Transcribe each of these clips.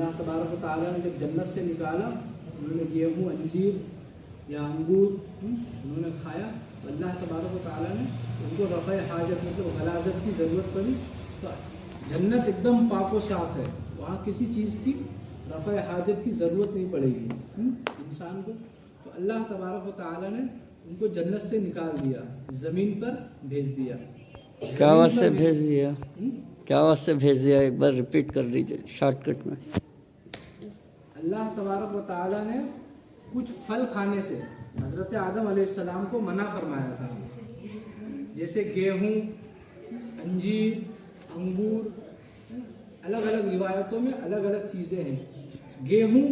अल्लाह तबारक व तआला ने जब जन्नत से निकाला, उन्होंने गेहूँ, अंजीर या अंगूर उन्होंने खाया, तो अल्लाह तबारक व तआला ने उनको रफ़ा हाजत मतलब गलाज़त की ज़रूरत पड़ी। तो जन्नत एकदम पाक व साफ़ है, वहाँ किसी चीज़ की रफ़ा हाजत की ज़रूरत नहीं पड़ेगी इंसान को। तो अल्लाह तबारक व तआला ने उनको जन्नत से निकाल दिया, ज़मीन पर भेज दिया। क्या वास्ते भेज दिया? क्या वास्ते भेज दिया? एक बार रिपीट कर दीजिए शॉर्टकट में। अल्लाह तबारक व तआला ने कुछ फल खाने से हज़रत आदम अलैहिस्सलाम को मना फरमाया था, जैसे गेहूँ, अंजीर, अंगूर। अलग अलग रिवायतों में अलग अलग चीज़ें हैं। गेहूँ,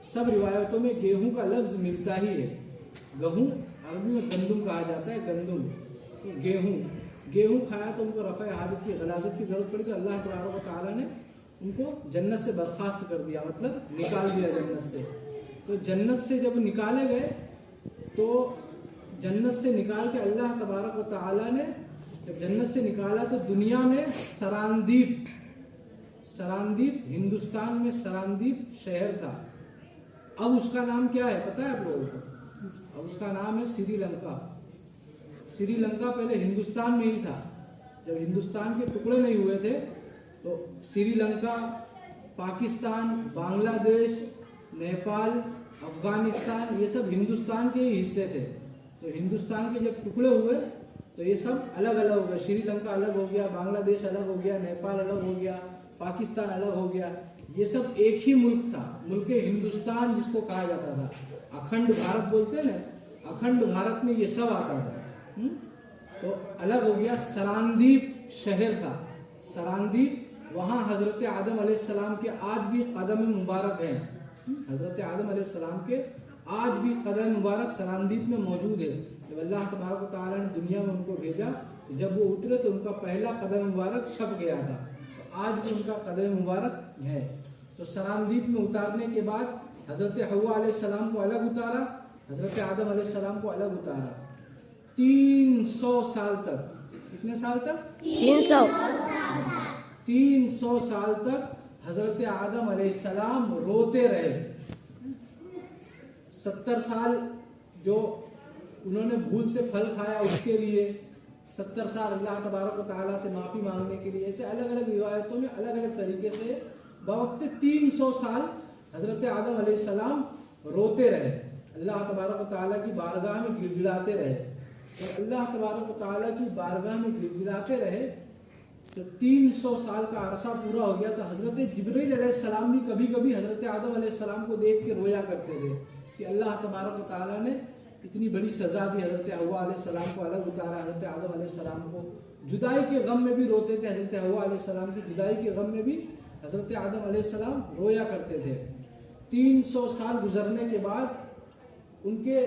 सब रिवायतों में गेहूँ का लफ्ज़ मिलता ही है। गेहूँ अरबी में गंदुम कहा जाता है, गंदुम। तो गेहूँ खाया तो उनको रफ़ा हाजत की गलाज़त की ज़रूरत पड़ी, तो अल्लाह तबारक व तआला ने उनको जन्नत से बर्खास्त कर दिया, मतलब निकाल दिया जन्नत से। तो जन्नत से जब निकाले गए, तो जन्नत से निकाल के अल्लाह तबारक व तआला ने जब जन्नत से निकाला तो दुनिया में सरांदीप, हिंदुस्तान में सरांदीप शहर था। अब उसका नाम क्या है पता है आप लोगों को? अब उसका नाम है श्रीलंका। श्रीलंका पहले हिंदुस्तान में ही था। जब हिंदुस्तान के टुकड़े नहीं हुए थे तो श्रीलंका, पाकिस्तान, बांग्लादेश, नेपाल, अफगानिस्तान, ये सब हिंदुस्तान के ही हिस्से थे। तो हिंदुस्तान के जब टुकड़े हुए तो ये सब अलग अलग हो गए। श्रीलंका अलग हो गया, बांग्लादेश अलग हो गया, नेपाल अलग हो गया, पाकिस्तान अलग हो गया। ये सब एक ही मुल्क था, मुल्क हिंदुस्तान जिसको कहा जाता था। अखंड भारत बोलते हैं ना, अखंड भारत में ये सब आता था। तो अलग हो गया। सरांदीप शहर था, सरांदीप। वहाँ हजरत आदम अलैहिस्सलाम के आज भी कदम मुबारक हैं। हजरत आदम अलैहिस्सलाम के आज भी कदम मुबारक सरांदीप में मौजूद है। जब अल्लाह तबारक व तआला ने दुनिया में उनको भेजा, जब वो उतरे तो उनका पहला कदम मुबारक छप गया था। तो आज भी उनका कदम मुबारक है। तो सरांदीप में उतारने के बाद हजरत हव्वा अलैहिस्सलाम को अलग उतारा, हजरत आदम अलैहिस्सलाम को अलग उतारा। 300 साल तक, कितने साल तक? 300 साल तक हजरत आदम अलैहिस्सलाम रोते रहे। 70 साल जो उन्होंने भूल से फल खाया उसके लिए, 70 साल अल्लाह तबारक व तआला से माफ़ी मांगने के लिए। ऐसे अलग अलग रिवायतों में अलग अलग तरीके से बवक्त 300 साल हजरत आदम अलैहिस्सलाम रोते रहे, अल्लाह तबारक व तआला की बारगाह में गिड़गिड़ाते रहे। और अल्लाह तबारक व तआला की बारगाह में गिड़गिड़ाते रहे तो 300 साल का अरसा पूरा हो गया। तो हजरत जिब्रील अलैहिस्सलाम भी कभी कभी हजरत आदम अलैहिस्सलाम को देख के रोया करते थे कि अल्लाह तबारक व तआला ने इतनी बड़ी सज़ा दी, हजरत हव्वा अलैहिस्सलाम को अलग उतारा, हजरत आदम अलैहिस्सलाम को जुदाई के गम में भी रोते थे। हजरत हव्वा अलैहिस्सलाम की जुदाई के गम में भी हजरत आदम अलैहिस्सलाम रोया करते थे। 300 साल गुजरने के बाद उनके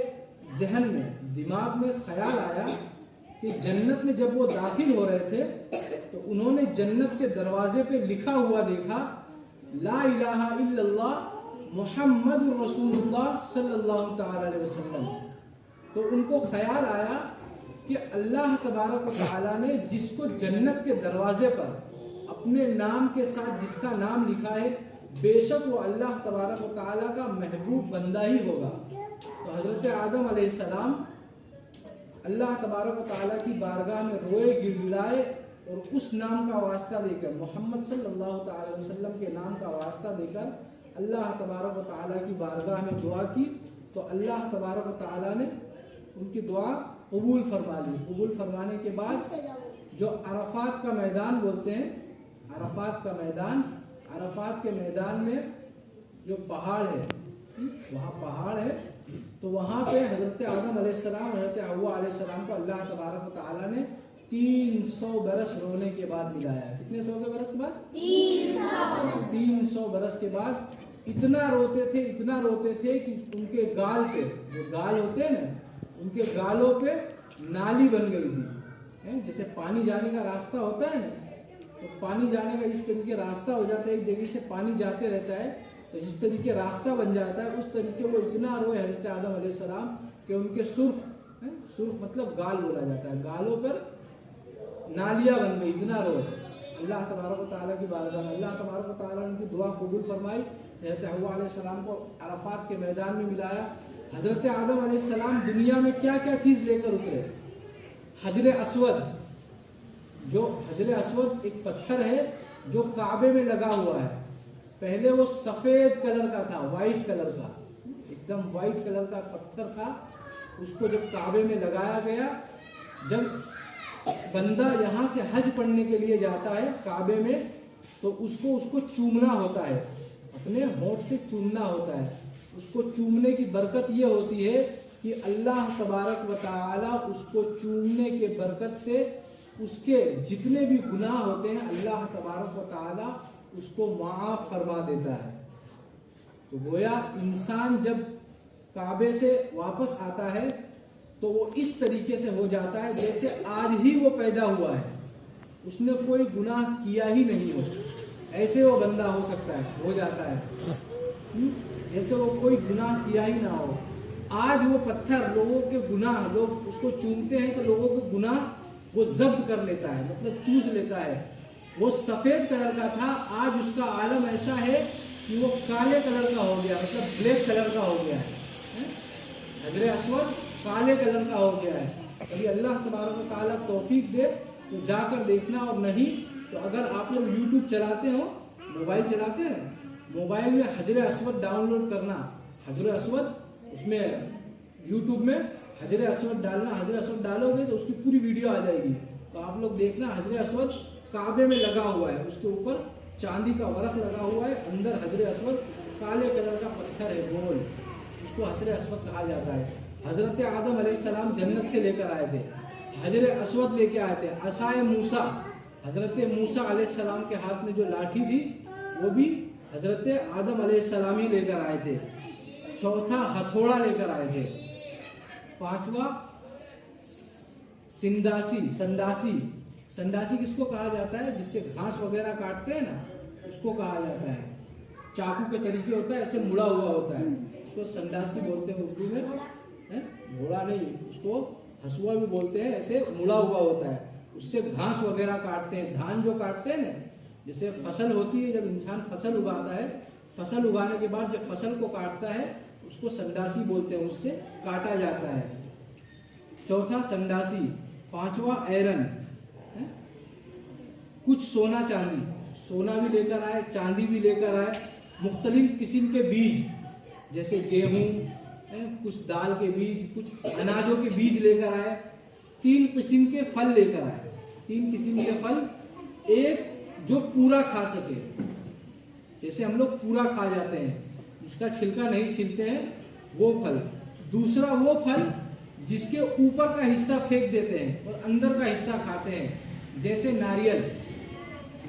जहन में, दिमाग में ख्याल आया कि जन्नत में जब वो दाखिल हो रहे थे तो उन्होंने जन्नत के दरवाजे पे लिखा हुआ देखा, ला इलाहा इल्लल्लाह मुहम्मदुर रसूलुल्लाह सल्लल्लाहु तआला अलैहि वसल्लम। तो उनको ख्याल आया कि अल्लाह तबारक व तआला ने जिसको जन्नत के दरवाजे पर अपने नाम के साथ जिसका नाम लिखा है, बेशक वो अल्लाह तबारक व तआला का महबूब बंदा ही होगा। तो हजरत आदम अलैहिस्सलाम अल्लाह तबारक व तआला की बारगाह में रोए, गिड़गिड़ाए और उस नाम का वास्ता देकर, मोहम्मद सल्लल्लाहु अलैहि वसल्लम के नाम का वास्ता देकर अल्लाह तबारक व तआला की बारगाह में दुआ की। तो अल्लाह तबारक व तआला ने उनकी दुआ कबूल फरमा ली। कबूल फरमाने के बाद जो अरफात का मैदान बोलते हैं, अरफात का मैदान, अरफात के मैदान में जो पहाड़ है, वहाँ पहाड़ है, तो वहाँ पे हजरत आदम अलैहिस्सलाम, हजरत हव्वा अलैहिस्सलाम को अल्लाह तबारक व तआला ने 300 बरस रोने के बाद मिलाया। कितने सौ के बरस के बाद? 300 बरस के बाद इतना रोते थे कि उनके गाल पे, जो गाल होते हैं ना, उनके गालों पे नाली बन गई थी। जैसे पानी जाने का रास्ता होता है ना, तो पानी जाने का इस तरीके रास्ता हो जाता है, एक जगह से पानी जाते रहता है, तो जिस तरीके रास्ता बन जाता है उस तरीके वो इतना रोए हजरत आदम अलैहिस्सलाम कि उनके सुर्ख मतलब गाल बोला जाता है, गालों पर नालियाँ बन गई, इतना रोए। अल्लाह तबारक व तआला की बारगाह में। अल्लाह तबारक व तआला ने उनकी दुआ कबूल फरमाई। हज़रत हव्वा अलैहिस्सलाम को अरफात के मैदान में मिलाया। हज़रत आदम अलैहिस्सलाम दुनिया में क्या क्या चीज़ लेकर उतरे। हजर अस्वद, जो हजर अस्वद एक पत्थर है जो काबे में लगा हुआ है। पहले वो सफ़ेद कलर का था, वाइट कलर का, एकदम वाइट कलर का पत्थर था। उसको जब काबे में लगाया गया, जब बंदा यहाँ से हज पढ़ने के लिए जाता है काबे में, तो उसको चूमना होता है, अपने होंठ से चूमना होता है। उसको चूमने की बरकत ये होती है कि अल्लाह तबारक व तआला उसको चूमने के बरकत से उसके जितने भी गुनाह होते हैं अल्लाह तबारक व तआला उसको माफ़ फरमा देता है। तो गोया इंसान जब काबे से वापस आता है तो वो इस तरीके से हो जाता है जैसे आज ही वो पैदा हुआ है, उसने कोई गुनाह किया ही नहीं हो, ऐसे वो बंदा हो सकता है, हो जाता है, जैसे वो कोई गुनाह किया ही ना हो। आज वो पत्थर लोगों के गुनाह, लोग उसको चूमते हैं तो लोगों के गुनाह वो जब्त कर लेता है, मतलब चूस लेता है। वो सफ़ेद कलर का था, आज उसका आलम ऐसा है कि वो काले कलर का हो गया, मतलब ब्लैक कलर का हो गया है। हजर अस्वद काले कलर का हो गया है। कभी अल्लाह तबारक व तआला तौफीक दे तो जाकर देखना, और नहीं तो अगर आप लोग यूट्यूब चलाते हो, मोबाइल चलाते हैं, मोबाइल में हजर अस्वद डाउनलोड करना, हजर अस्वद, उसमें यूट्यूब में हजर अस्वद डालना, हजर अस्वद डालोगे तो उसकी पूरी वीडियो आ जाएगी। तो आप लोग देखना, हजर अस्वद काबे में लगा हुआ है, उसके ऊपर चांदी का वर्क लगा हुआ है, अंदर हजर अस्वद काले कलर का पत्थर है गोल, उसको हजर अस्वद कहा जाता है। हजरत आदम अलैहिस्सलाम जन्नत से लेकर आए थे, हजर अस्वद लेके आए थे। असाए मूसा, हजरत मूसा अलैहिस्सलाम के हाथ में जो लाठी थी वो भी हजरत आदम अलैहिस्सलाम ही लेकर आए थे। चौथा हथौड़ा लेकर आए थे। पांचवा संडासी, संडासी किसको कहा जाता है, जिससे घास वगैरह काटते हैं ना, उसको कहा जाता है। चाकू के तरीके होता है, ऐसे मुड़ा हुआ होता है, उसको संडासी बोलते हैं उर्दू में, घोड़ा नहीं, उसको हसुआ भी बोलते हैं, ऐसे मुड़ा हुआ होता है, उससे घास वगैरह काटते हैं। धान जो काटते हैं ना, जैसे फसल होती है, जब इंसान फसल उगाता है, फसल उगाने के बाद जब फसल को काटता है उसको संडासी बोलते हैं, उससे काटा जाता है। चौथा संडासी। पांचवा ऐरन, कुछ सोना चांदी, सोना भी लेकर आए, चांदी भी लेकर आए, मुख्तलिफ किस्म के बीज, जैसे गेहूं, कुछ दाल के बीज, कुछ अनाजों के बीज लेकर आए। 3 किस्म के फल लेकर आए, 3 किस्म के फल, एक जो पूरा खा सके, जैसे हम लोग पूरा खा जाते हैं, जिसका छिलका नहीं छिलते हैं, वो फल। दूसरा वो फल जिसके ऊपर का हिस्सा फेंक देते हैं और अंदर का हिस्सा खाते हैं, जैसे नारियल,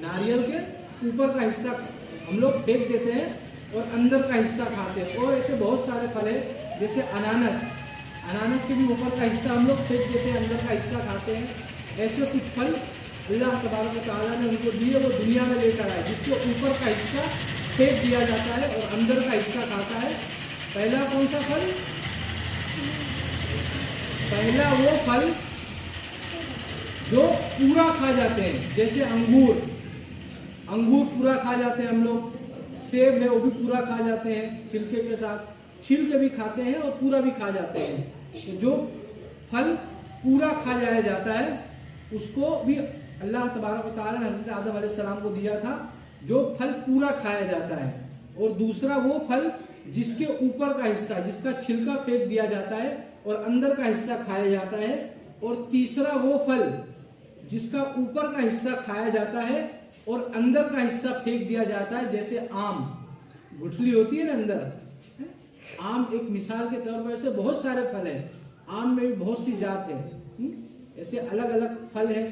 नारियल के ऊपर का हिस्सा हम लोग फेंक देते हैं और अंदर का हिस्सा खाते हैं। और ऐसे बहुत सारे फल है, जैसे अनानस, अनानस के भी ऊपर का हिस्सा हम लोग फेंक देते हैं, अंदर का हिस्सा खाते हैं। ऐसे कुछ फल अल्लाह तबारक व तआला ने उनको दिए, वो दुनिया में लेकर आए, जिसके ऊपर का हिस्सा फेंक दिया जाता है और अंदर का हिस्सा खाता है। पहला कौन सा फल? पहला वो फल जो पूरा खा जाते हैं, जैसे अंगूर, अंगूर पूरा खा जाते हैं हम लोग। सेब है वो भी पूरा खा जाते हैं, छिलके के साथ, छिलके भी खाते हैं और पूरा भी खा जाते हैं। तो जो फल पूरा खा जाया जाता है उसको भी अल्लाह तबारक व तआला ने हज़रत आदम अलैहिस्सलाम को दिया था, जो फल पूरा खाया जाता है। और दूसरा वो फल जिसके ऊपर का हिस्सा, जिसका छिलका फेंक दिया जाता है और अंदर का हिस्सा खाया जाता है। और तीसरा वो फल जिसका ऊपर का हिस्सा खाया जाता है और अंदर का हिस्सा फेंक दिया जाता है, जैसे आम, गुठली होती है ना अंदर, आम एक मिसाल के तौर पर। ऐसे बहुत सारे फल हैं, आम में भी बहुत सी जात है, ऐसे अलग अलग फल है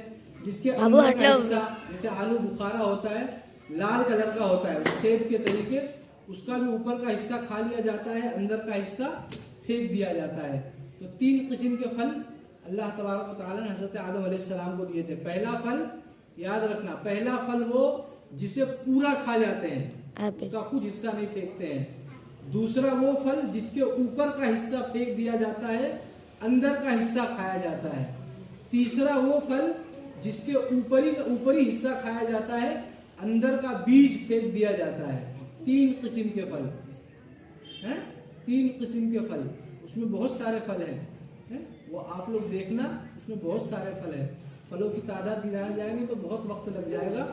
जिसके अंदर का हिस्सा, जैसे आलू बुखारा होता है, लाल कलर का होता है, सेब के तरीके, उसका भी ऊपर का हिस्सा खा लिया जाता है, अंदर का हिस्सा फेंक दिया जाता है। तो 3 किस्म के फल अल्लाह तबारक व तआला ने हज़रत आदम अलैहिस्सलाम को दिए थे। पहला फल याद रखना, पहला फल वो जिसे पूरा खा जाते हैं, उसका कुछ हिस्सा नहीं फेंकते हैं। दूसरा वो फल जिसके ऊपर का हिस्सा फेंक दिया जाता है, अंदर का हिस्सा खाया जाता है। तीसरा वो फल जिसके ऊपरी हिस्सा खाया जाता है, अंदर का बीज फेंक दिया जाता है। 3 किस्म के फल हैं, 3 किस्म के फल, उसमें बहुत सारे फल हैं, वो आप लोग देखना, उसमें बहुत सारे फल हैं। फलों की तादाद गिनाने जाएंगे तो बहुत वक्त लग जाएगा।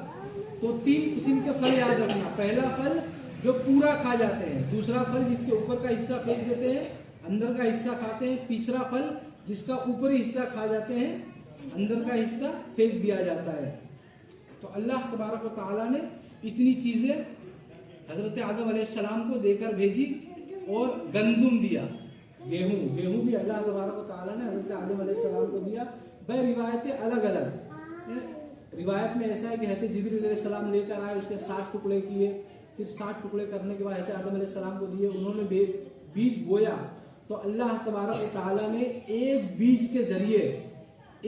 तो 3 किस्म के फल याद रखना। पहला फल जो पूरा खा जाते हैं, दूसरा फल जिसके ऊपर का हिस्सा फेंक देते हैं, अंदर का हिस्सा खाते हैं, तीसरा फल जिसका ऊपरी हिस्सा खा जाते हैं, अंदर का हिस्सा फेंक दिया जाता है। तो अल्लाह तबारक व तआला ने इतनी चीजें हजरत आदम अलैहिस्सलाम को देकर भेजी। और गंदुम दिया, गेहूं भी अल्लाह तबारक व तआला ने हजरत आदम अलैहिस्सलाम को दिया। वह रिवायतें अलग अलग। रिवायत में ऐसा है कि हजरत जिब्रील अलैहिस्सलाम लेकर आए, उसके 60 टुकड़े किए, फिर 60 टुकड़े करने के बाद हजरत आदम अलैहिस्सलाम को दिए, उन्होंने बीज बोया। तो अल्लाह तबारक व तआला ने एक बीज के जरिए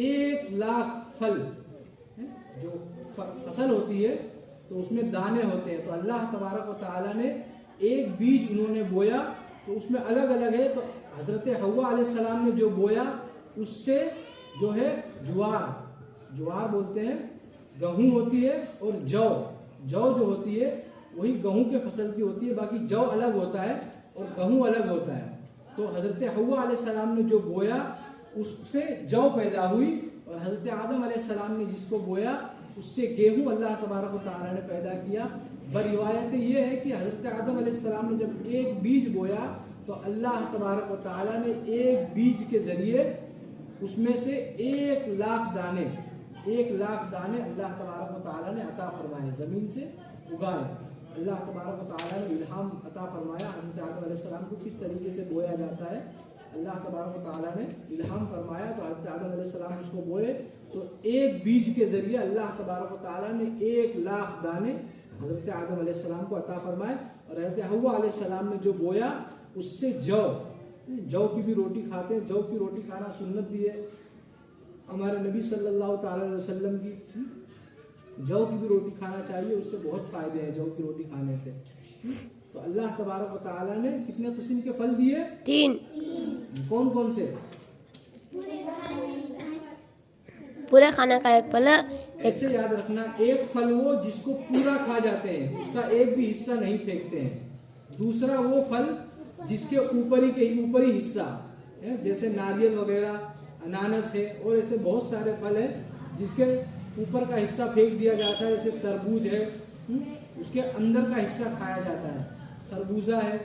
1 लाख फल, जो फसल होती है तो उसमें दाने होते हैं, तो अल्लाह तबारक व तआला ने एक बीज उन्होंने बोया, तो उसमें अलग अलग है। तो हजरत हव्वा अलैहिस्सलाम ने जो बोया उससे जो है ज्वार बोलते हैं, गेहूं होती है, और जौ जो होती है वही गेहूं के फसल की होती है, बाकी जौ अलग होता है और गेहूं अलग होता है। तो हजरत हव्वा अलैहिस्सलाम ने जो बोया उससे जौ पैदा हुई, और हजरत आदम अलैहिस्सलाम ने जिसको बोया उससे गेहूं अल्लाह तबारक व तआला ने पैदा किया। रिवायत ये है कि हजरत आदम अलैहिस्सलाम ने जब एक बीज बोया तो अल्लाह तबारक व तआला ने एक बीज के जरिए उसमें से 1 लाख दाने अल्लाह तबारक व तआला ने अता फरमाए, जमीन से उगाए। अल्लाह तबारक व तआला ने इल्हाम अता फरमाया हजरत आदम अलैहिस्सलाम को किस तरीके से बोया जाता है। अल्लाह तबारक व तआला ने इल्हाम फरमाया, तो हजरत आदम अलैहिस्सलाम उसको बोए, तो एक बीज के जरिए अल्लाह तबारक व तआला ने 1 लाख दाने हजरत आदम अलैहिस्सलाम को अता फरमाए। और हजरत हव्वा अलैहिस्सलाम ने जो बोया उससे जौ की भी रोटी खाते हैं, जौ की रोटी खाना सुन्नत भी है हमारे नबी सल्लल्लाहु ताला अलैहि वसल्लम की। जौ की भी रोटी खाना चाहिए, उससे बहुत फायदे हैं जौ की रोटी खाने से। तो अल्लाह तबारक व तआला ने कितने किस्म के फल दिए? 3। कौन कौन से? पूरे खाना का एक फल है। ऐसे याद रखना, एक फल वो जिसको पूरा खा जाते हैं, उसका एक भी हिस्सा नहीं फेंकते हैं। दूसरा वो फल जिसके ऊपरी हिस्सा है, जैसे नारियल वगैरह, अनानस है, और ऐसे बहुत सारे फल है जिसके ऊपर का हिस्सा फेंक दिया जाता है, जैसे तरबूज है, उसके अंदर का हिस्सा खाया जाता है। खरबूजा है,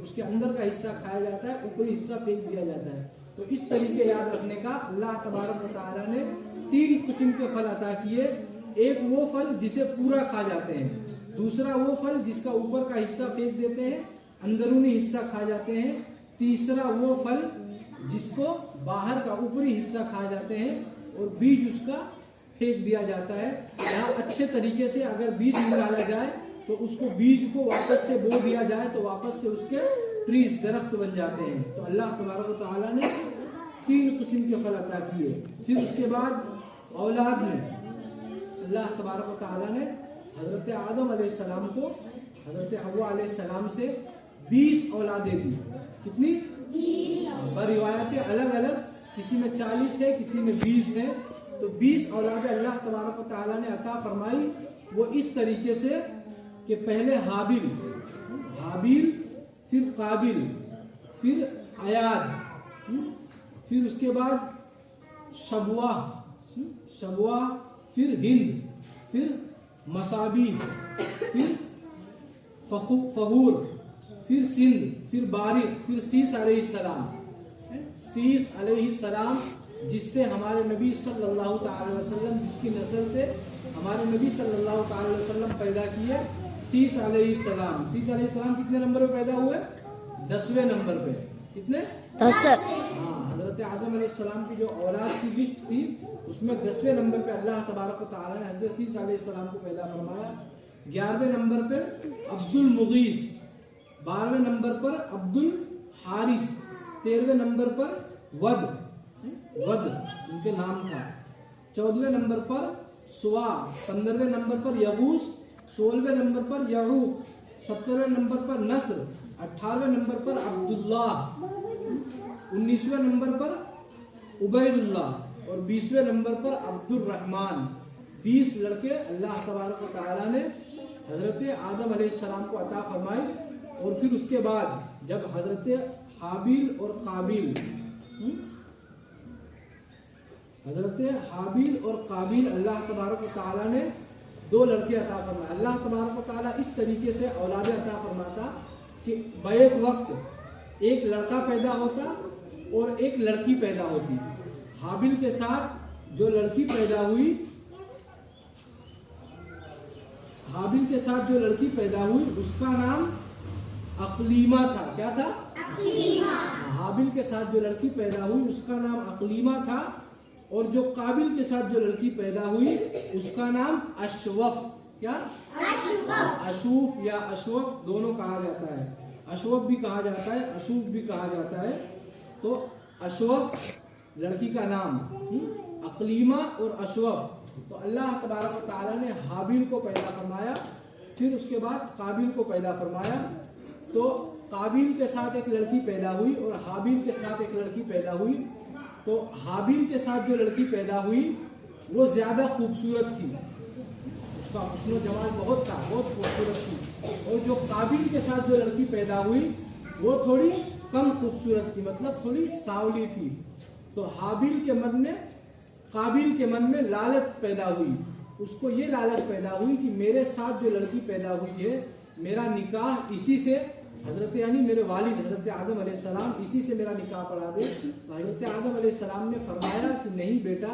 उसके अंदर का हिस्सा खाया जाता है, ऊपरी हिस्सा फेंक दिया जाता है। तो इस तरीके याद रखने का अल्लाह तबारक व तआला ने 3 किस्म के फल अता किए। एक वो फल जिसे पूरा खा जाते हैं, दूसरा वो फल जिसका ऊपर का हिस्सा फेंक देते हैं, अंदरूनी हिस्सा खा जाते हैं, तीसरा वो फल जिसको बाहर का ऊपरी हिस्सा खा जाते हैं और बीज उसका फेंक दिया जाता है। यहाँ अच्छे तरीके से अगर बीज निकाला जाए तो उसको बीज को वापस से बो दिया जाए तो वापस से उसके ट्रीज दरख्त बन जाते हैं। तो अल्लाह तबारक व तआला ने 3 किस्म के फल अता किए। फिर उसके बाद औलाद में अल्लाह तबारक व तआला ने हजरत आदम अलैहिस्सलाम को हजरत हव्वा अलैहिस्सलाम से 20 औलादें दी। कितनी? 20। रिवायतें अलग अलग, किसी में 40 है, किसी में 20 है। तो 20 औलादें अल्लाह तबारक व तआला ने अता फरमाई। वो इस तरीके से कि पहले हाबिल, फिर काबिल, फिर अयाद, फिर उसके बाद शबवा, फिर हिंद, फिर मसाबी, फिर फहूर, फिर सिंध, फिर बारिक, फिर सीस अलैहिस्सलाम, जिससे हमारे नबी सल्लल्लाहु अलैहि वसल्लम, जिसकी नस्ल से हमारे नबी सल्लल्लाहु अलैहि वसल्लम पैदा किए, सीस अलैहिस्सलाम। सीस अलैहिस्सलाम कितने नंबर पे पैदा हुए? 10वें नंबर पे। कितने? 10। हाँ, हजरत आदम अलैहिस्सलाम की जो औलाद की लिस्ट थी उसमें 10वें नंबर पे अल्लाह तबारक व तआला ने हजरत सीस अलैहिस्सलाम को पैदा फरमाया। 11वें नंबर पर अब्दुल मुगीस, 12वें नंबर पर अब्दुल हारिस, 13वें नंबर पर वद उनके नाम था, 14वें नंबर पर सुवा, 15वें नंबर पर यगूस, 16वें नंबर पर यहूक, 17वें नंबर पर नस्र, 18वें नंबर पर अब्दुल्लाह, 19वें नंबर पर उबैदुल्लाह, और 20वें नंबर पर अब्दुर रहमान। 20 लड़के अल्लाह तबारक व तआला ने हजरत आदम अलैहिस्सलाम को अता फरमाए। और फिर उसके बाद जब हजरत हाबिल और काबिल अल्लाह तबारक व तआला ने 2 लड़के अता फरमाए। अल्लाह तबारक व तआला इस तरीके से औलाद अता फरमाता कि बैक वक्त एक लड़का पैदा होता और एक लड़की पैदा होती। हाबिल के साथ जो लड़की पैदा हुई उसका नाम अकलीमा था। क्या था? अकलीमा। हाबिल के साथ जो लड़की पैदा हुई उसका नाम अकलीमा था। और जो काबिल के साथ जो लड़की पैदा हुई उसका नाम अशवफ। क्या? अशूफ या अशवफ दोनों कहा जाता है। अशवफ भी कहा जाता है, अशूफ भी कहा जाता है। तो अशवफ लड़की का नाम, अकलीमा और अशवफ। तो अल्लाह तबारक व तआला ने हाबिल को पैदा फरमाया, फिर उसके बाद काबिल को पैदा फरमाया। तो काबिल के साथ एक लड़की पैदा हुई और हाबिल के साथ एक लड़की पैदा हुई। तो हाबिल के साथ जो लड़की पैदा हुई वो ज़्यादा खूबसूरत थी, उसका हुस्न जमाल बहुत था, बहुत खूबसूरत थी। और जो काबिल के साथ जो लड़की पैदा हुई वो थोड़ी कम खूबसूरत थी, मतलब थोड़ी सांवली थी। तो हाबिल के मन में काबिल के मन में लालच पैदा हुई। उसको ये लालच पैदा हुई कि मेरे साथ जो लड़की पैदा हुई है मेरा निकाह इसी से, हजरत यानी मेरे वालिद हजरत आदम अलैहिस्सलाम इसी से मेरा निकाह पढ़ा दे। हजरत आदम अलैहिस्सलाम ने फरमाया कि नहीं बेटा,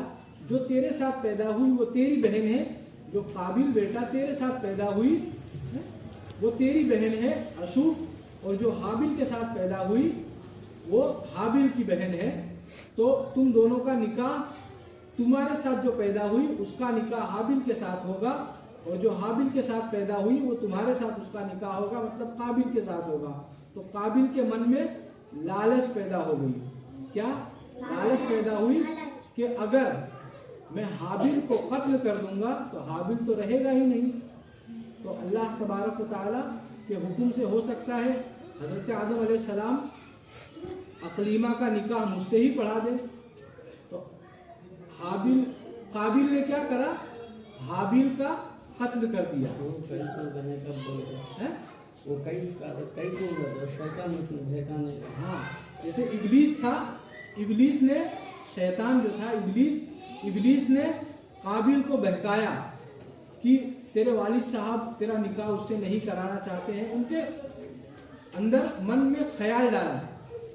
जो तेरे साथ पैदा हुई वो तेरी बहन है। जो काबिल बेटा तेरे साथ पैदा हुई वो तेरी बहन है अशूफ, और जो हाबिल के साथ पैदा हुई वो हाबिल की बहन है। तो तुम दोनों का निकाह, तुम्हारे साथ जो पैदा हुई उसका निकाह हाबिल के साथ होगा, और जो हाबिल के साथ पैदा हुई वो तुम्हारे साथ उसका निकाह होगा, मतलब काबिल के साथ होगा। तो काबिल के मन में लालच पैदा हो गई। क्या लालच पैदा हुई कि अगर मैं हाबिल को कत्ल कर दूंगा तो हाबिल तो रहेगा ही नहीं। तो अल्लाह तबारक व तआला के हुक्म से हो सकता है हजरत आदम अलैहिस्सलाम अकलीमा का निकाह मुझसे ही पढ़ा दे। तो काबिल ने क्या करा? हाबिल का कत्ल कर दिया। हाँ, जैसे इब्लीस था, इब्लीस ने, शैतान जो था इब्लीस ने काबिल को बहकाया कि तेरे वालिद साहब तेरा निकाह उससे नहीं कराना चाहते हैं। उनके अंदर मन में ख्याल डाला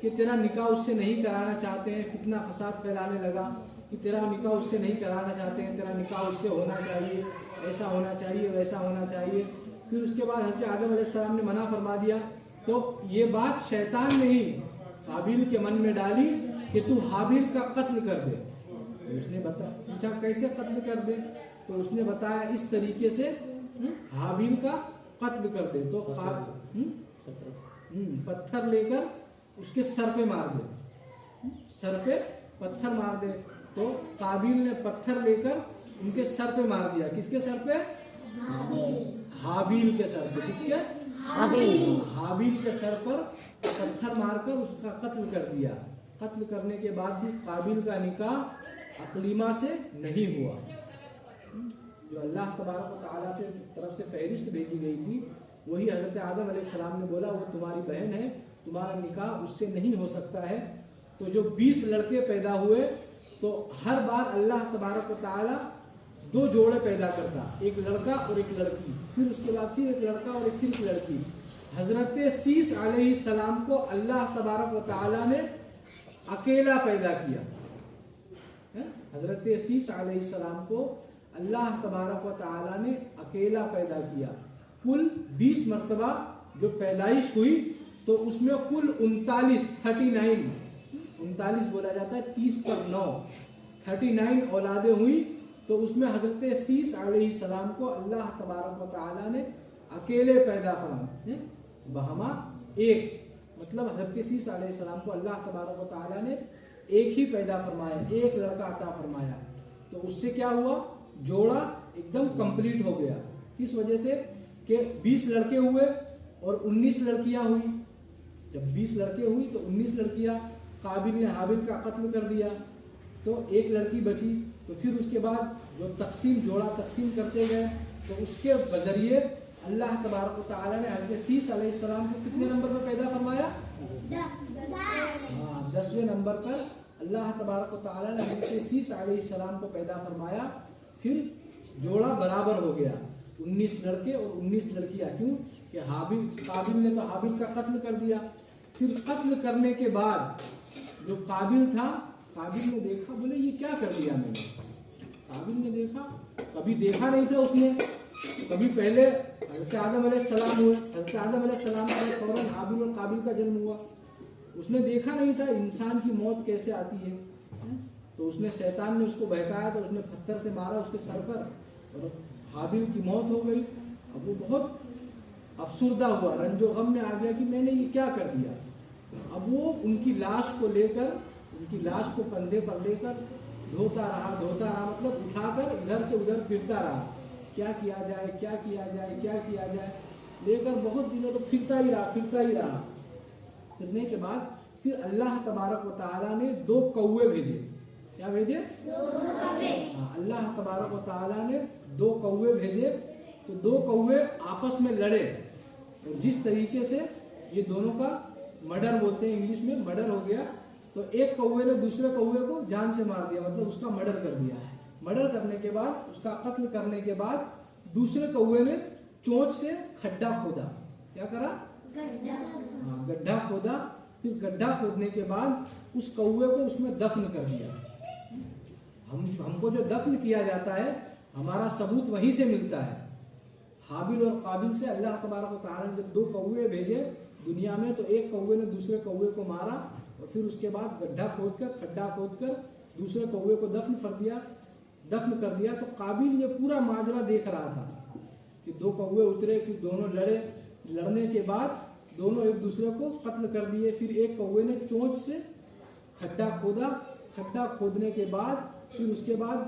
कि तेरा निकाह उससे नहीं कराना चाहते हैं। फितना फसाद फैलाने लगा कि तेरा निकाह उससे नहीं कराना चाहते हैं, तेरा निकाह उससे होना चाहिए, ऐसा होना चाहिए, वैसा होना चाहिए। फिर उसके बाद हज़रत आदम अलैहिस्सलाम ने मना फरमा दिया। तो ये बात शैतान ने ही काबिल के मन में डाली कि तू हाबिल का कत्ल कर दे। उसने पूछा कैसे कत्ल कर दे? तो उसने बताया इस तरीके से हाबिल का कत्ल कर दे। तो पत्थर लेकर उसके सर पे मार दे, सर पे पत्थर मार दे। तो काबिल ने पत्थर लेकर उनके सर पे मार दिया। किसके सर पे? हाबिल के सर पे। किसके? हाबिल के सर पर पत्थर मारकर उसका कत्ल कर दिया। कत्ल करने के बाद भी काबिल का निकाह अकलीमा से नहीं हुआ। जो अल्लाह तबारक व तआला से तरफ से फहरिस्त भेजी गई थी वही हजरत आदम अलैहिस्सलाम ने बोला वो तुम्हारी बहन है, तुम्हारा निकाह उससे नहीं हो सकता है। तो जो 20 लड़के पैदा हुए तो हर बार अल्लाह तबारक व तआला 2 जोड़े पैदा करता, एक लड़का और एक लड़की, फिर उसके बाद फिर एक लड़का और फिर एक लड़की। हजरत शीश अलैहिस्सलाम को अल्लाह तबारक व तआला ने अकेला पैदा किया। हजरत शीश अलैहिस्सलाम को अल्लाह तबारक व तआला ने अकेला पैदा किया। कुल 20 मरतबा जो पैदाइश हुई तो उसमें कुल 39 बोला जाता है, 30 पर 9, 39 औलादें हुई। तो उसमें हजरत शीश अलैहिस्सलाम को अल्लाह तबारक व तआला ने अकेले पैदा फरमाया। बहमा एक, मतलब हजरत शीश अलैहिस्सलाम को अल्लाह तबारक व तआला ने एक ही पैदा फरमाया, एक लड़का अता फरमाया। तो उससे क्या हुआ? जोड़ा एकदम कंप्लीट हो गया। इस वजह से कि 20 लड़के हुए और 19 लड़कियां हुई। जब 20 लड़के हुई तो 19 लड़कियां, काबिल ने हाबिल का कत्ल कर दिया। तो एक लड़की बची। तो फिर उसके बाद जो जोड़ा तकसीम करते गए, तो उसके बजरिए अल्लाह तबारक व तआला ने हज़रत शीश अलैहिस्सलाम को कितने नंबर पर पैदा फरमाया? 10वें नंबर पर अल्लाह तबारक व तआला ने हज़रत शीश अलैहिस्सलाम को पैदा फरमाया। फिर जोड़ा बराबर हो गया, 19 लड़के और 19 लड़कियां। क्यों कि काबिल ने तो हाबिल का कत्ल कर दिया। फिर कत्ल करने के बाद जो काबिल था, काबिल ने देखा, बोले ये क्या कर दिया मैंने। काबिल ने देखा, कभी देखा नहीं था उसने, कभी पहले हज़रत आदम अलैहिस्सलाम हुए, हज़रत आदम अलैहिस्सलाम के फौरन हाबिल और काबिल का जन्म हुआ। उसने देखा नहीं था इंसान की मौत कैसे आती है। तो उसने शैतान ने उसको बहकाया, तो उसने पत्थर से मारा उसके सर पर और हाबिल की मौत हो गई। अब वो बहुत अफसुर्दा हुआ, रंजो गम में आ गया कि मैंने ये क्या कर दिया। अब वो उनकी लाश को लेकर, उनकी लाश को कंधे पर लेकर धोता रहा, मतलब उठाकर इधर से उधर फिरता रहा, क्या किया जाए, क्या किया जाए, क्या किया जाए, लेकर बहुत दिनों तो फिरता ही रहा। फिरने के बाद फिर अल्लाह तबारक व तआला ने 2 कौवे भेजे। क्या भेजे? अल्लाह तबारक व तआला ने 2 कौवे भेजे। तो 2 कौवे आपस में लड़े, और जिस तरीके से ये दोनों का मर्डर बोलते हैं इंग्लिश में, मर्डर हो गया। तो एक कौवे ने दूसरे कौवे को जान से मार दिया, मतलब उसका मर्डर कर दिया। मर्डर करने के बाद, उसका कत्ल करने के बाद, दूसरे कौवे ने चोंच से खड्डा खोदा। क्या करा? गड्ढा खोदा। फिर गड्ढा खोदने के बाद उस कौवे को उसमें दफन कर दिया। हमको जो दफन किया जाता है, हमारा सबूत वहीं से मिलता है, हाबिल और काबिल से। अल्लाह तबारक व तआला ने जब 2 कौवे भेजे दुनिया में, तो एक कौवे ने दूसरे कौवे को मारा, और फिर उसके बाद खड्डा खोदकर दूसरे कौवे को दफन कर दिया। तो काबिल ये पूरा माजरा देख रहा था कि 2 कौवे उतरे, फिर दोनों लड़े, लड़ने के बाद दोनों एक दूसरे को कत्ल कर दिए। फिर एक कौवे ने चोंच से खड्डा खोदने के बाद फिर उसके बाद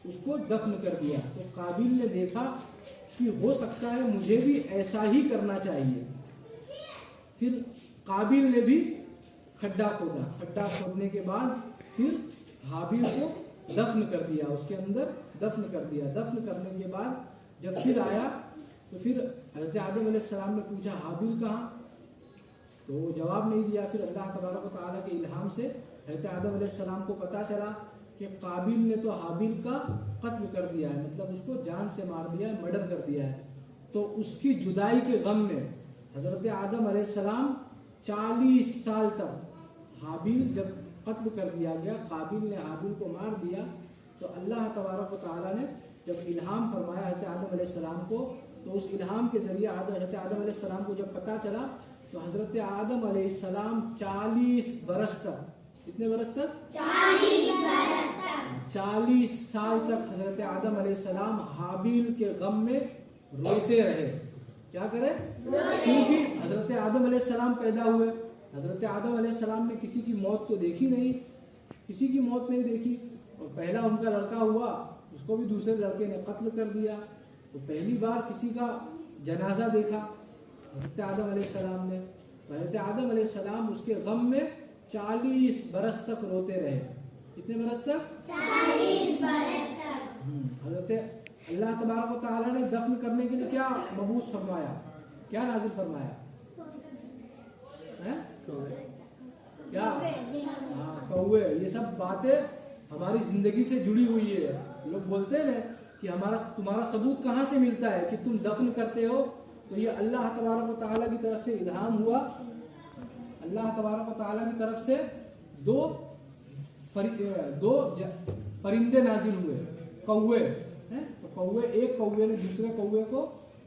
उसको दफन कर दिया। तो काबिल ने देखा कि हो सकता है मुझे भी ऐसा ही करना चाहिए। फिर काबिल ने भी खड्डा खोदने के बाद फिर हाबिल को दफन कर दिया, उसके अंदर दफन कर दिया। दफन करने के बाद जब फिर आया, तो फिर हज़रत आदम अलैहिस्सलाम ने पूछा हाबिल कहाँ, तो वो जवाब नहीं दिया। फिर अल्लाह तबारक व तआला के इल्हाम से हज़रत आदम अलैहिस्सलाम को पता चला कि काबिल ने तो हाबिल का कत्ल कर दिया है, मतलब उसको जान से मार दिया है, मर्डर कर दिया है। तो उसकी जुदाई के गम में हज़रत आदम अलैहिस्सलाम 40 साल तक, हाबिल जब कत्ल कर दिया गया, काबिल ने हाबिल को मार दिया, तो अल्लाह तबारक व तआला ने जब इल्हाम फरमाया हज़रत आदम अलैहिस्सलाम को, तो उस इल्हाम के ज़रिए हज़रत आदम अलैहिस्सलाम को जब पता चला, तो हज़रत आदम अलैहिस्सलाम 40 बरस तक, कितने बरस तक? 40 साल तक हज़रत आदम अलैहिस्सलाम हाबिल के गम में रोते रहे। क्या करे? क्योंकि हज़रत आदम अलैहिस्सलाम पैदा हुए, हज़रत आदम अलैहिस्सलाम ने किसी की मौत तो देखी नहीं, किसी की मौत नहीं देखी, और पहला उनका लड़का हुआ, उसको भी दूसरे लड़के ने कत्ल कर दिया। तो पहली बार किसी का जनाजा देखा हज़रत आदम अलैहिस्सलाम ने। तो हज़रत आदम अलैहिस्सलाम उसके गम में 40 बरस तक रोते रहे। कितने बरस तक? 40 बरस तक। हज़रत अल्लाह तबारक व तआला ने दफन करने के लिए क्या मबूस फरमाया, क्या नाजिल फरमाया है? क्या? हाँ, कौवे। ये सब बातें हमारी जिंदगी से जुड़ी हुई है। लोग बोलते हैं ना कि तुम्हारा सबूत कहाँ से मिलता है कि तुम दफन करते हो, तो ये अल्लाह तबारक व तआला की तरफ से इल्हाम हुआ। अल्लाह तबारक व तआला की तरफ से दो परिंदे नाजिल हुए, कौवे हैं। तो कौवे, एक कौवे ने दूसरे कौवे को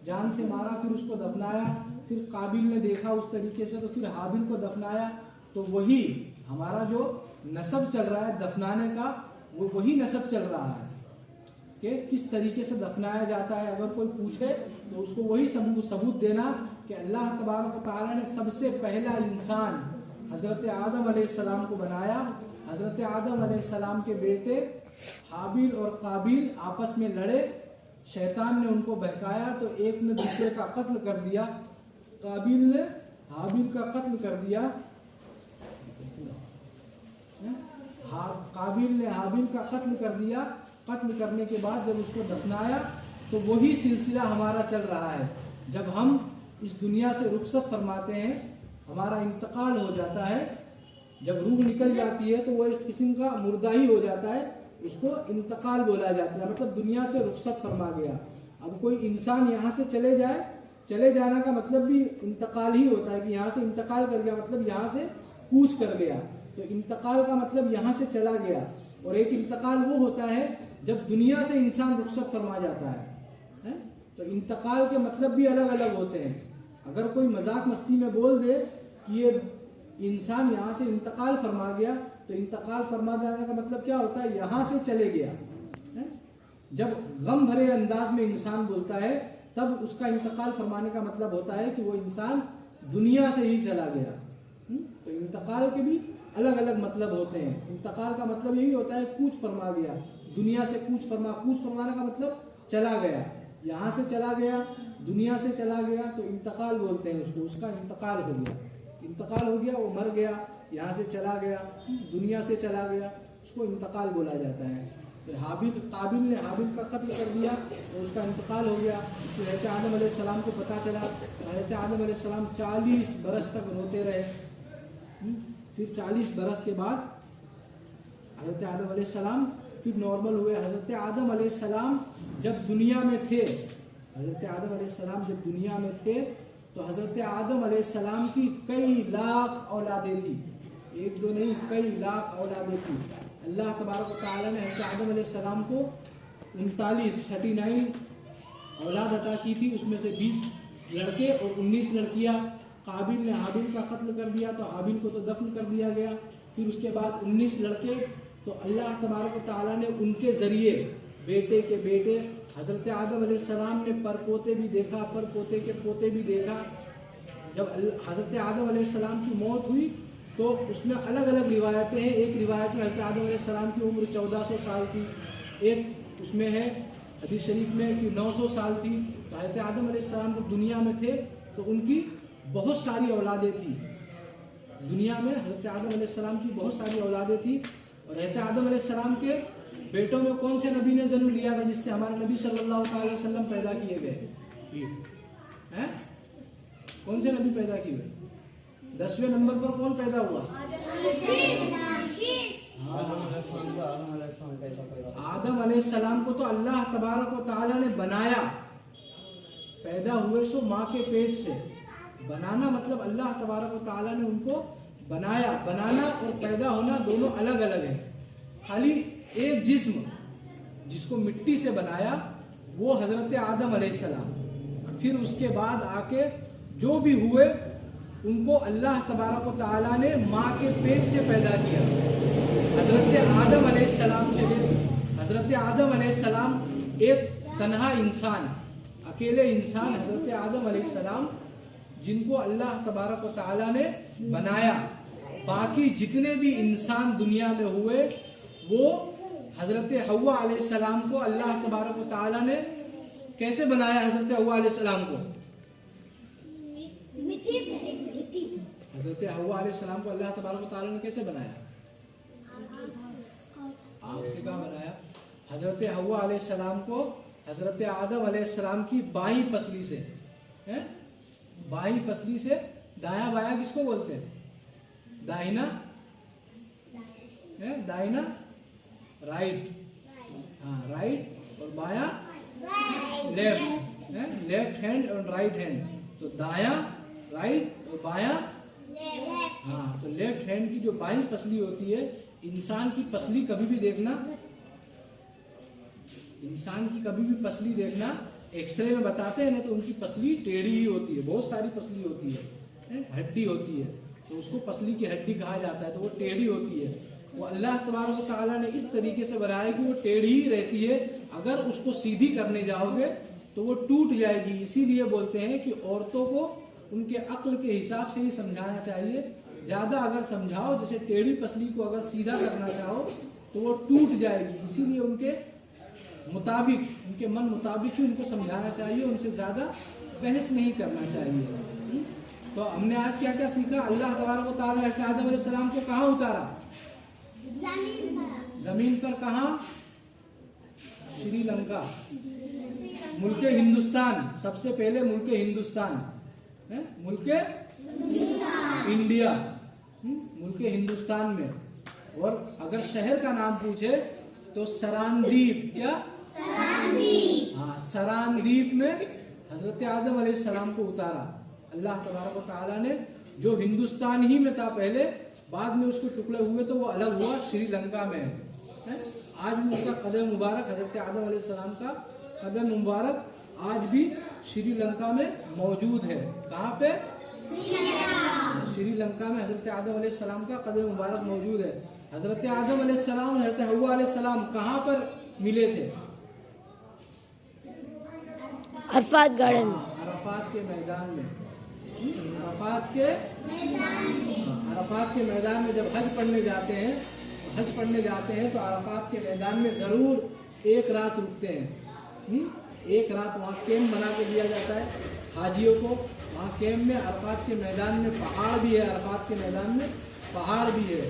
जान से मारा, फिर उसको दफनाया। फिर काबिल ने देखा उस तरीके से, तो फिर हाबिल को दफनाया। तो वही हमारा जो नसब चल रहा है दफनाने का, वो वही नसब चल रहा है कि किस तरीके से दफनाया जाता है। अगर कोई पूछे तो उसको वही सबूत देना कि अल्लाह तबारक व तआला ने सबसे पहला इंसान हज़रत आदम अलैहिस्सलाम को बनाया। हज़रत आदम अलैहिस्सलाम के बेटे हाबिल और काबिल आपस में लड़े, शैतान ने उनको बहकाया, तो एक ने दूसरे का कत्ल कर दिया। काबिल ने हाबिल का कत्ल कर दिया, काबिल ने हाबिल का कत्ल कर दिया। कत्ल करने के बाद जब उसको दफनाया तो वही सिलसिला हमारा चल रहा है। जब हम इस दुनिया से रुखसत फरमाते हैं, हमारा इंतकाल हो जाता है, जब रूह निकल जाती है तो वो एक किस्म का मुर्दा ही हो जाता है, उसको इंतकाल बोला जाता है, मतलब दुनिया से रुखसत फरमा गया। अब कोई इंसान यहाँ से चले जाए, चले जाना का मतलब भी इंतकाल ही होता है कि यहाँ से इंतकाल कर गया, मतलब यहाँ से कूच कर गया। तो इंतकाल का मतलब यहाँ से चला गया। और एक इंतकाल वो होता है जब दुनिया से इंसान रुखसत फरमा जाता है? तो इंतकाल के मतलब भी अलग अलग होते हैं। अगर कोई मजाक मस्ती में बोल दे कि ये इंसान यहाँ से इंतकाल फरमा गया, तो इंतकाल फरमा जाने का मतलब क्या होता है? यहाँ से चले गया है? जब गम भरे अंदाज में इंसान बोलता है तब उसका इंतकाल फरमाने का मतलब होता है कि वो इंसान दुनिया से ही चला गया। तो इंतकाल के भी अलग अलग मतलब होते हैं। इंतकाल का मतलब यही होता है कूच फरमा गया, दुनिया से कूच फरमाने का मतलब चला गया, यहाँ से चला गया, दुनिया से चला गया, तो इंतकाल बोलते हैं उसको। उसका इंतकाल हो गया, इंतकाल हो गया, वो मर गया, यहाँ से चला गया, दुनिया से चला गया, उसको इंतकाल बोला जाता है। तो काबिल ने हाबिल का कत्ल कर दिया तो उसका इंतकाल हो गया। तो हज़रत आदम अलैहिस्सलाम को पता चला, हज़रत आदम अलैहिस्सलाम 40 बरस तक रोते रहे। फिर 40 बरस के बाद हज़रत आदम अलैहिस्सलाम फिर नॉर्मल हुए। हज़रत आदम अलैहिस्सलाम जब दुनिया में थे, हज़रत आदम अलैहिस्सलाम जब दुनिया में थे तो हज़रत आदम अलैहिस्सलाम की कई लाख औलादें थी, एक दो नहीं, कई लाख औलादें थी। अल्लाह तबारक व तआला ने हज़रत आदम अलैहिस्सलाम को 39 औलाद अता की थी, उसमें से 20 लड़के और 19 लड़कियां। काबिल ने हाबिल का कत्ल कर दिया तो हाबिल को तो दफन कर दिया गया। फिर उसके बाद 19 लड़के, तो अल्लाह तबारक व तआला ने उनके ज़रिए बेटे के बेटे हज़रत आदम अलैहिस्सलाम ने परपोते भी देखा, परपोते के पोते भी देखा। जब हज़रत आदम अलैहिस्सलाम की मौत हुई तो उसमें अलग अलग रिवायतें हैं। एक रिवायत में हज़रत आदम अलैहिस्सलाम की उम्र 1400 साल थी, एक उसमें है हदीस शरीफ में कि 900 साल थी। तो हज़रत आदम अलैहिस्सलाम जब दुनिया में थे तो उनकी बहुत सारी औलादें थी। दुनिया में हज़रत आदम अलैहिस्सलाम की बहुत सारी औलादें थी। और हज़रत आदम अलैहिस्सलाम के बेटों में कौन से नबी ने जन्म लिया था जिससे हमारे नबी सल्लल्लाहु अलैहि वसल्लम पैदा किए गए हैं? कौन से नबी पैदा किए? 10वें नंबर पर कौन पैदा हुआ? आदम अलैहिस्सलाम को तो अल्लाह तबारक व तआला ने बनाया। पैदा हुए सो माँ के पेट से। बनाना मतलब अल्लाह तबारक व तआला ने उनको बनाया। बनाना और पैदा होना दोनों अलग अलग है। खाली एक जिस्म जिसको मिट्टी से बनाया वो हजरत आदम अलैहिस्सलाम। फिर उसके बाद आके जो भी हुए उनको अल्लाह तबारक व तआला ने माँ के पेट से पैदा किया। हजरत आदम अलैहिस्सलाम से हजरत आदम अलैहिस्सलाम एक तन्हा इंसान, अकेले इंसान हजरत आदम अलैहिस्सलाम जिनको अल्लाह तबारक व तआला ने बनाया। बाकी जितने भी इंसान दुनिया में हुए वो हजरत हव्वा अलैहिस्सलाम को अल्लाह तबारक व तआला ने कैसे बनाया? हजरत हव्वा अलैहिस्सलाम को हजरत हव्वा अलैहिस्सलाम को अल्लाह तबारक व तआला ने कैसे बनाया? आग से कहाँ बनाया? हजरत हव्वा अलैहिस्सलाम को हजरत आदम अलैहिस्सलाम की बाईं पसली से, हैं? बाईं पसली से। दाया बाया किसको बोलते हैं? दाहिना है, दाहिना राइट, हाँ राइट, और बाया लेफ्ट है, लेफ्ट हैंड और राइट हैंड। तो दाया राइट और बाया, हाँ। तो लेफ्ट हैंड की जो बाईं पसली होती है, इंसान की पसली कभी भी देखना, इंसान की कभी भी पसली देखना, एक्सरे में बताते हैं ना तो उनकी पसली टेढ़ी ही होती है। बहुत सारी पसली होती है, हड्डी होती है, तो उसको पसली की हड्डी कहा जाता है। तो वो टेढ़ी होती है। वो अल्लाह तबारक व तआला ने इस तरीके से बनाया कि वो टेढ़ी ही रहती है। अगर उसको सीधी करने जाओगे तो वो टूट जाएगी। इसीलिए बोलते हैं कि औरतों को उनके अक्ल के हिसाब से ही समझाना चाहिए। ज़्यादा अगर समझाओ, जैसे टेढ़ी पसली को अगर सीधा करना चाहो तो वो टूट जाएगी। इसीलिए उनके मुताबिक, उनके मन मुताबिक ही उनको समझाना चाहिए, उनसे ज़्यादा बहस नहीं करना चाहिए। तो हमने आज क्या क्या सीखा? अल्लाह तबारक व तआला आदम अलैहिस्सलाम को कहाँ उतारा? जमीन पर कहाँ? श्रीलंका। मुल्क हिंदुस्तान, सबसे पहले मुल्क हिंदुस्तान है, मुल्क इंडिया, मुल्क हिंदुस्तान में। और अगर शहर का नाम पूछे तो सरानदीप। क्या? हाँ, सरानदीप में हजरत आदम अलैहिस्सलाम को उतारा अल्लाह तबारक व तआला ने, जो हिंदुस्तान ही में था पहले, बाद में उसके टुकड़े हुए तो वो अलग हुआ, श्रीलंका में है। आज भी उसका कदम मुबारक, हजरत आदम अलैहिस्सलाम का कदम मुबारक आज भी श्रीलंका में मौजूद है। कहाँ पे? श्रीलंका में हजरत आदम अलैहिस्सलाम का कदम मुबारक मौजूद है। हजरत आदम अलैहिस्सलाम और हजरत हव्वा अलैहिस्सलाम कहाँ पर मिले थे? अरफात गार्डन। अरफात के मैदान में। अरफात के मैदान में जब हज पढ़ने जाते हैं, तो अरफात के मैदान में जरूर एक रात रुकते हैं। एक रात वहाँ कैंप बना के दिया जाता है हाजियों को। वहाँ कैंप में अरफात के मैदान में पहाड़ भी है, अरफात के मैदान में पहाड़ भी है।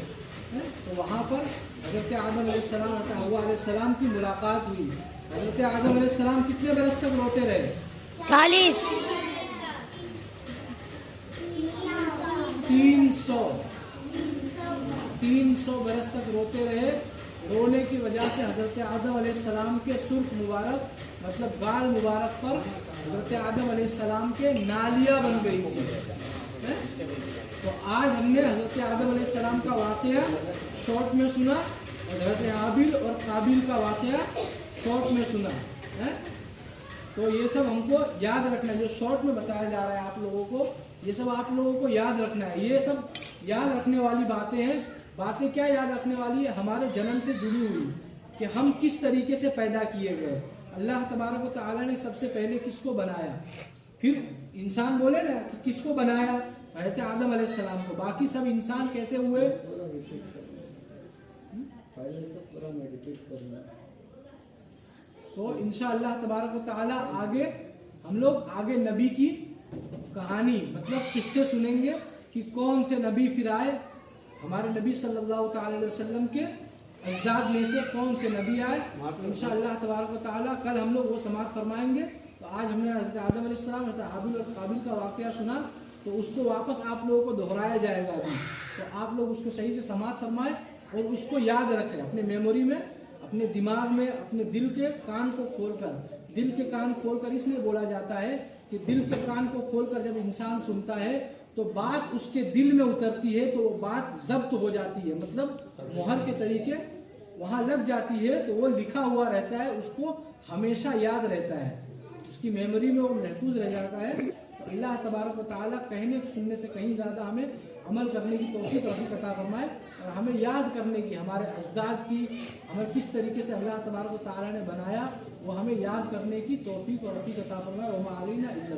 तो वहाँ पर हजरत आदम अलैहिस्सलाम और हव्वा अलैहिस्सलाम की मुलाकात हुई। हजरत आदम अलैहिस्सलाम कितने बरस तक रोते रहे? 40। 300 बरस तक रोते रहे। रोने की वजह से हजरत आदम अलैहिस्सलाम के सुर्ख मुबारक, मतलब गाल मुबारक पर हजरत आदम अलैहिस्सलाम के नालियाँ बन गई थी। तो आज हमने हजरत आदम अलैहिस्सलाम का वाक़या शॉर्ट में सुना, हजरत हाबिल और काबिल का वाक़या शॉर्ट में सुना है। तो ये सब हमको याद रखना है, जो शॉर्ट में बताया जा रहा है आप लोगों को, ये सब आप लोगों को याद रखना है। ये सब याद रखने वाली बातें हैं। बातें क्या याद रखने वाली है? हमारे जन्म से जुड़ी हुई, कि हम किस तरीके से पैदा किए गए। अल्लाह तबारक व तआला ने सबसे पहले किसको बनाया? फिर इंसान बोले ना कि किसको बनाया? हज़रत आदम अलैहिस्सलाम को। बाकी सब इंसान कैसे हुए? तो इंशाअल्लाह तबारक व तआला आगे हम लोग नबी की कहानी, मतलब किस्से सुनेंगे कि कौन से नबी फिर आए। हमारे नबी सल्लल्लाहु अलैहि वसल्लम के अजदाद में से कौन से नबी आए। इंशाअल्लाह तबारक व तआला कल हम लोग वो समाअत फरमाएंगे। तो आज हमने हज़रत आदम अलैहिस्सलाम, हज़रत हाबिल और काबिल का वाक़या सुना, तो उसको वापस आप लोगों को दोहराया जाएगा अभी। तो आप लोग उसको सही से समाअत फरमाएं और उसको याद रखें अपने मेमोरी में, अपने दिमाग में, अपने दिल के कान को खोलकर। दिल के कान खोलकर इसलिए बोला जाता है कि दिल के कान को खोलकर जब इंसान सुनता है तो बात उसके दिल में उतरती है, तो वो बात जब्त हो जाती है, मतलब मुहर के तरीके वहाँ लग जाती है, तो वो लिखा हुआ रहता है, उसको हमेशा याद रहता है, उसकी मेमोरी में वो महफूज रह जाता है। तो अल्लाह तबारक व तआला कहने सुनने से कहीं ज़्यादा हमें अमल करने की तौफीक अता फरमाए और हमें याद करने की, हमारे अजदाद की, हमें किस तरीके से अल्लाह तबारक व तआला ने बनाया, वो हमें याद करने की तौफीक और अता फरमाए। वमा अलैना इल्ला